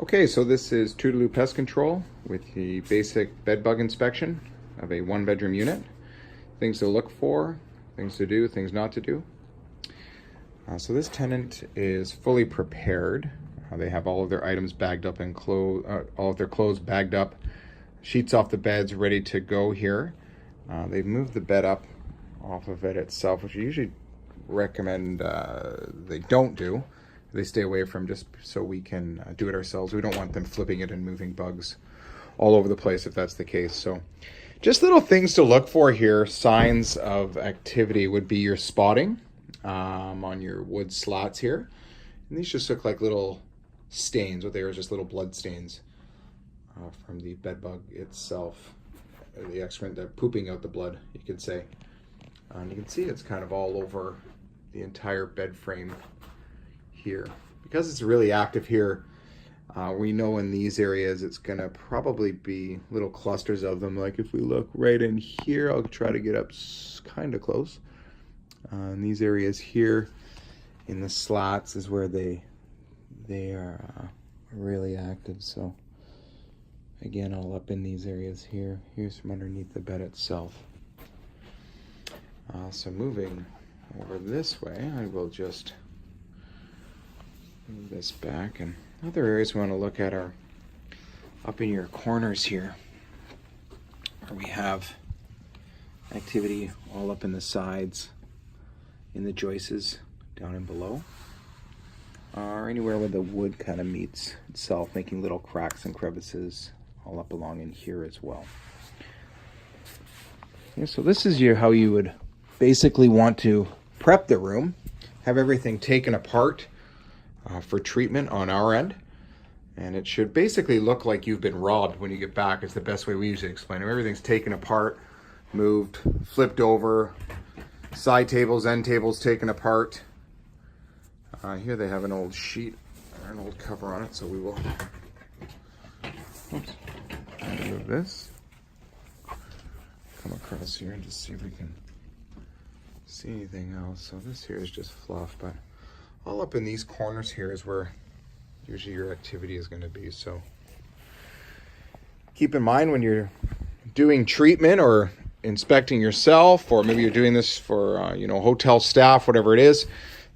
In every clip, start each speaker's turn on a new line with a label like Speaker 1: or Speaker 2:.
Speaker 1: Okay, so this is Toodaloo Pest Control with the basic bed bug inspection of a one-bedroom unit. Things to look for, things to do, things not to do. So this tenant is fully prepared. They have all of their items bagged up and all of their clothes bagged up, sheets off the beds ready to go here. They've moved the bed up off of it itself, which I usually recommend they don't do. They stay away from, just so we can do it ourselves. We don't want them flipping it and moving bugs all over the place if that's the case. So just little things to look for here. Signs of activity would be your spotting on your wood slats here. And these just look like little stains. What they are is just little blood stains from the bed bug itself. The excrement, they're pooping out the blood, you could say. And you can see it's kind of all over the entire bed frame here. Because it's really active here, we know in these areas it's gonna probably be little clusters of them. Like if we look right in here, I'll try to get up kind of close. In these areas here, in the slats is where they are really active. So again, all up in these areas here. Here's from underneath the bed itself. So moving over this way, I will just move this back. And other areas we want to look at are up in your corners here, where we have activity all up in the sides, in the joists, down and below, or anywhere where the wood kind of meets itself, making little cracks and crevices all up along in here as well. Yeah, so this is how you would basically want to prep the room, have everything taken apart for treatment on our end, and it should basically look like you've been robbed when you get back. It's the best way we usually explain it. Everything's taken apart, moved, flipped over, side tables, end tables taken apart. Here they have an old sheet or an old cover on it, so we will remove this, come across here and just see if we can see anything else. So this here is just fluff, but all up in these corners here is where usually your activity is going to be. So keep in mind when you're doing treatment or inspecting yourself, or maybe you're doing this for hotel staff, whatever it is,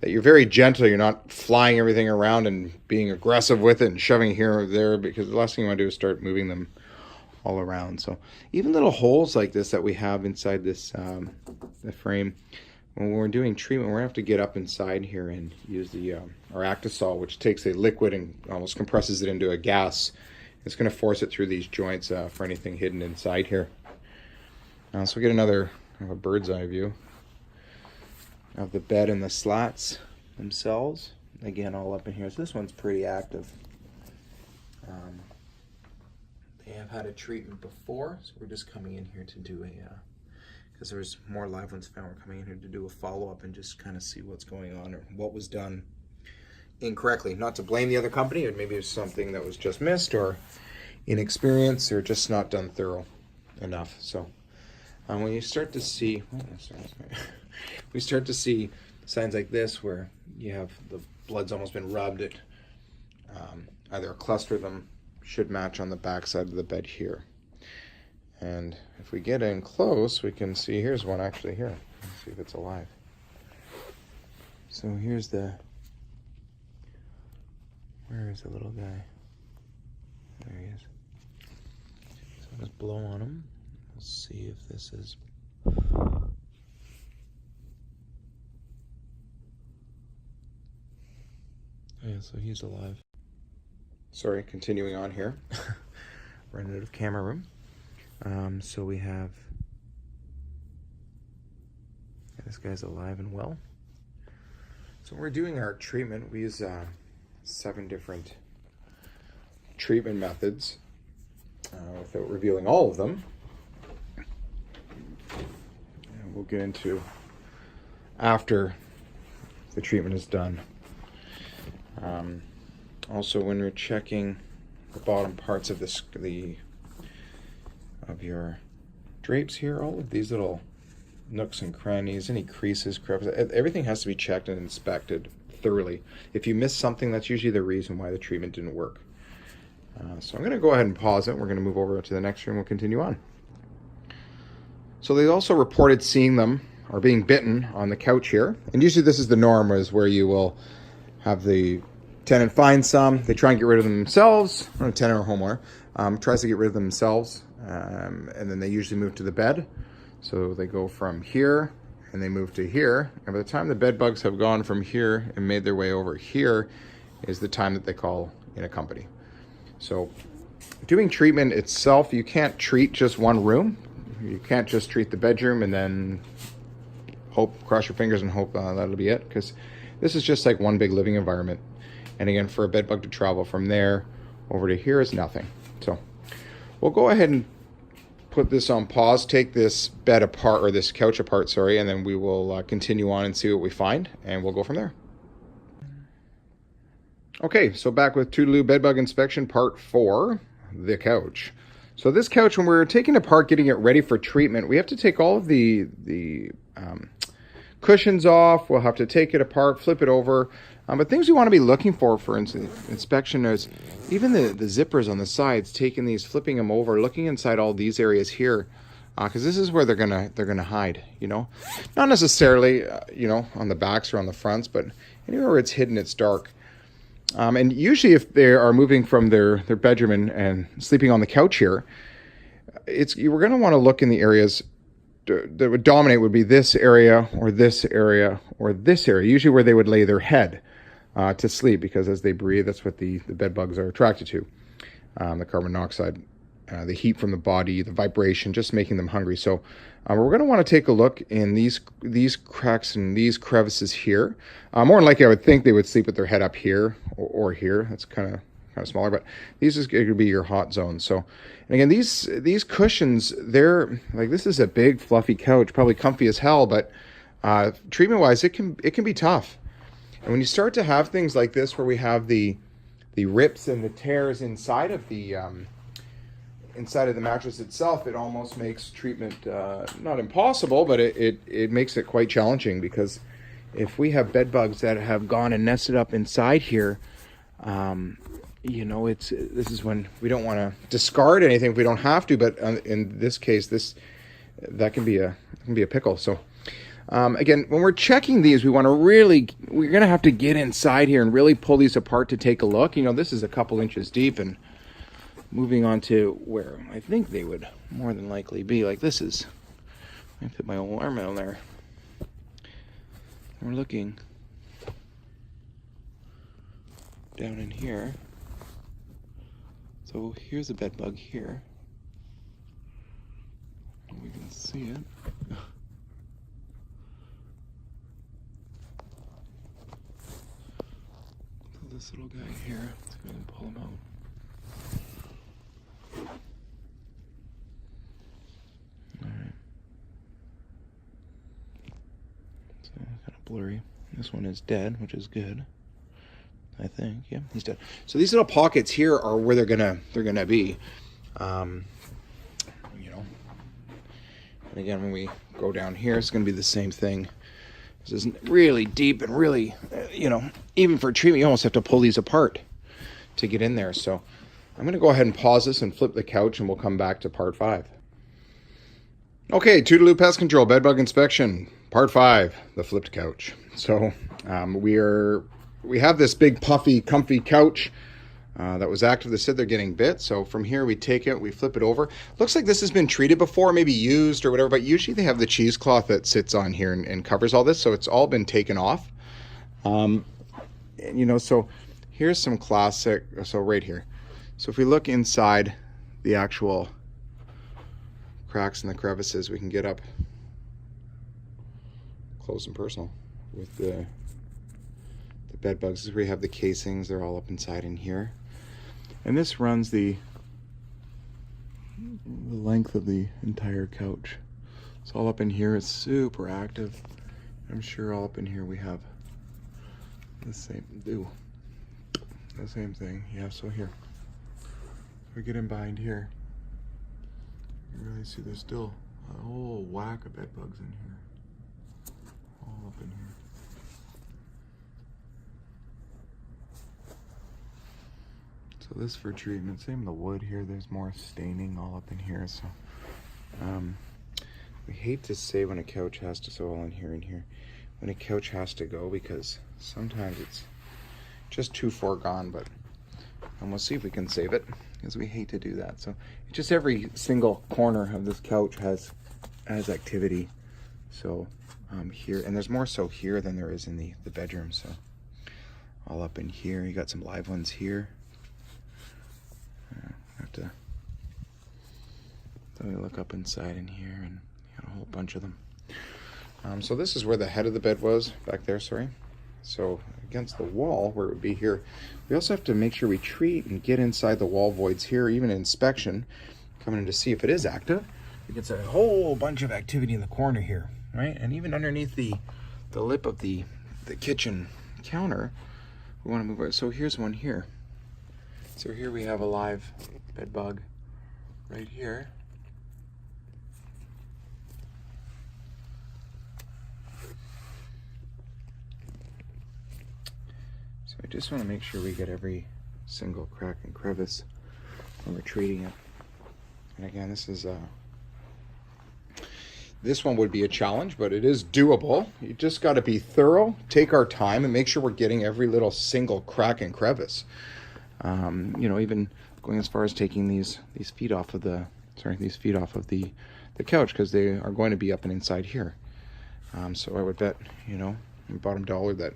Speaker 1: that you're very gentle. You're not flying everything around and being aggressive with it and shoving here or there, because the last thing you want to do is start moving them all around. So even little holes like this that we have inside this the frame, when we're doing treatment, we're gonna have to get up inside here and use the our Actisol, which takes a liquid and almost compresses it into a gas. It's going to force it through these joints for anything hidden inside here. So we get another a bird's eye view of the bed and the slats themselves. Again, all up in here. So this one's pretty active. They have had a treatment before, so we're just coming in here to do because there's more live ones found, we're coming in here to do a follow-up and just kind of see what's going on or what was done incorrectly. Not to blame the other company, or maybe it's something that was just missed, or inexperience, or just not done thorough enough. So when you start to see, we start to see signs like this where you have the blood's almost been rubbed, it either a cluster of them should match on the back side of the bed here. And if we get in close, we can see, here's one actually here. Let's see if it's alive. So here's where is the little guy? There he is. So let's blow on him. Let's see if this is... Yeah, so he's alive. Sorry, continuing on here. Running out of camera room. So we have... this guy's alive and well. So when we're doing our treatment, we use 7 different treatment methods without revealing all of them. And we'll get into after the treatment is done. Also, when we're checking the bottom parts of your drapes here, all of these little nooks and crannies, any creases, crevices, everything has to be checked and inspected thoroughly. If you miss something, that's usually the reason why the treatment didn't work. So I'm going to go ahead and pause it. We're going to move over to the next room. We'll continue on. So they also reported seeing them or being bitten on the couch here. And usually this is the norm, is where you will have the tenant find some. They try and get rid of them themselves. Or a tenant or homeowner tries to get rid of them themselves. And then they usually move to the bed. So they go from here and they move to here. And by the time the bed bugs have gone from here and made their way over here is the time that they call in a company. So doing treatment itself, you can't treat just one room. You can't just treat the bedroom and then cross your fingers and hope that'll be it, because this is just like one big living environment. And again, for a bed bug to travel from there over to here is nothing. So we'll go ahead and put this on pause, take this bed apart, or this couch apart, sorry, and then we will continue on and see what we find, and we'll go from there. Okay, so back with Toodaloo Bedbug Inspection Part 4, the couch. So this couch, when we're taking it apart, getting it ready for treatment, we have to take all of the cushions off. We'll have to take it apart, flip it over. But things we want to be looking for inspection is even the zippers on the sides, taking these, flipping them over, looking inside all these areas here, because this is where they're gonna hide. You know, not necessarily you know, on the backs or on the fronts, but anywhere where it's hidden, it's dark. And usually if they are moving from their bedroom and sleeping on the couch here, we're going to want to look in the areas that would dominate would be this area or this area or this area, usually where they would lay their head to sleep, because as they breathe, that's what the bed bugs are attracted to. The carbon monoxide, the heat from the body, the vibration, just making them hungry. So we're going to want to take a look in these cracks and these crevices here. More than likely, I would think they would sleep with their head up here or here. That's kind of smaller, but these is going to be your hot zone. So, and again, these cushions, they're like, this is a big fluffy couch, probably comfy as hell, but treatment-wise, it can be tough. And when you start to have things like this, where we have the rips and the tears inside of the mattress itself, it almost makes treatment not impossible, but it makes it quite challenging, because if we have bed bugs that have gone and nested up inside here, you know, this is when we don't want to discard anything if we don't have to, but in this case, that can be a pickle. So again, when we're checking these, we're going to have to get inside here and really pull these apart to take a look. You know, this is a couple inches deep, and moving on to where I think they would more than likely be, like this is, I put my old arm out there. We're looking down in here. So here's a bed bug here. We can see it. So this little guy here, let's see if I can pull him out. Alright. So kind of blurry. This one is dead, which is good. I think, yeah, he's dead. So these little pockets here are where they're gonna be. You know. And again, when we go down here, it's gonna be the same thing. This is really deep and really, you know, even for treatment, you almost have to pull these apart to get in there. So I'm going to go ahead and pause this and flip the couch, and we'll come back to part 5. Okay, Toodaloo Pest Control Bedbug Inspection, part 5, the flipped couch. So we have this big puffy, comfy couch that was active. They said they're getting bit. So from here, we take it, we flip it over. Looks like this has been treated before, maybe used or whatever, but usually they have the cheesecloth that sits on here and covers all this. So it's all been taken off. And, you know, so here's some classic, so right here. So if we look inside the actual cracks and the crevices, we can get up close and personal with the bed bugs. This is where you have the casings. They're all up inside in here. And this runs the length of the entire couch. It's all up in here. It's super active. I'm sure all up in here we have the same thing. Yeah, so here. We get in behind here. You really see there's still a whole whack of bed bugs in here. All up in here. So So this for treatment, same the wood here, there's more staining all up in here. So we hate to say when a couch has to, so all in here and here, when a couch has to go, because sometimes it's just too far gone, but we'll see if we can save it, because we hate to do that. So just every single corner of this couch has activity. So here, and there's more so here than there is in the bedroom. So all up in here, you got some live ones here. Have to look up inside in here, and got a whole bunch of them. So this is where the head of the bed was back there, sorry. So against the wall where it would be here, we also have to make sure we treat and get inside the wall voids here, even inspection, coming in to see if it is active. You can see a whole bunch of activity in the corner here, right? And even underneath the lip of the kitchen counter, we want to move it. So here's one here. So here we have a live bed bug right here. So I just want to make sure we get every single crack and crevice when we're treating it. And again, this one would be a challenge, but it is doable. You just got to be thorough, take our time, and make sure we're getting every little single crack and crevice. You know, even going as far as taking these feet off of the couch, because they are going to be up and inside here. So I would bet, you know, bottom dollar that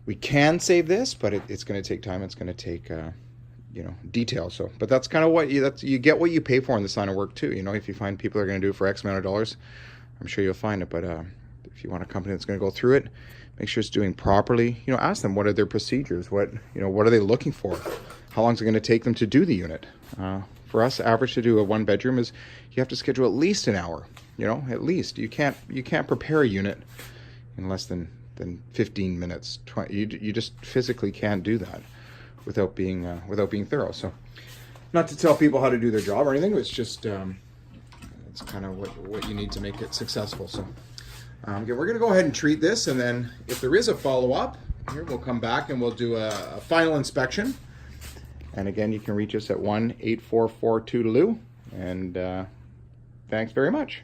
Speaker 1: we can save this, but it's going to take time. It's going to take you know, detail. So, but that's kind of what you get what you pay for in this line of work too. You know, if you find people are going to do it for X amount of dollars, I'm sure you'll find it. But if you want a company that's going to go through it, make sure it's doing properly. You know, ask them what are their procedures, what are they looking for, how long is it going to take them to do the unit. For us, average to do a one bedroom is you have to schedule at least an hour. You know, at least you can't prepare a unit in less than 15 minutes. 20. You just physically can't do that without being thorough. So, not to tell people how to do their job or anything, it's just it's kind of what you need to make it successful. So, okay, we're gonna go ahead and treat this, and then if there is a follow-up, here we'll come back and we'll do a final inspection. And again, you can reach us at 1-844-2-LU, and thanks very much.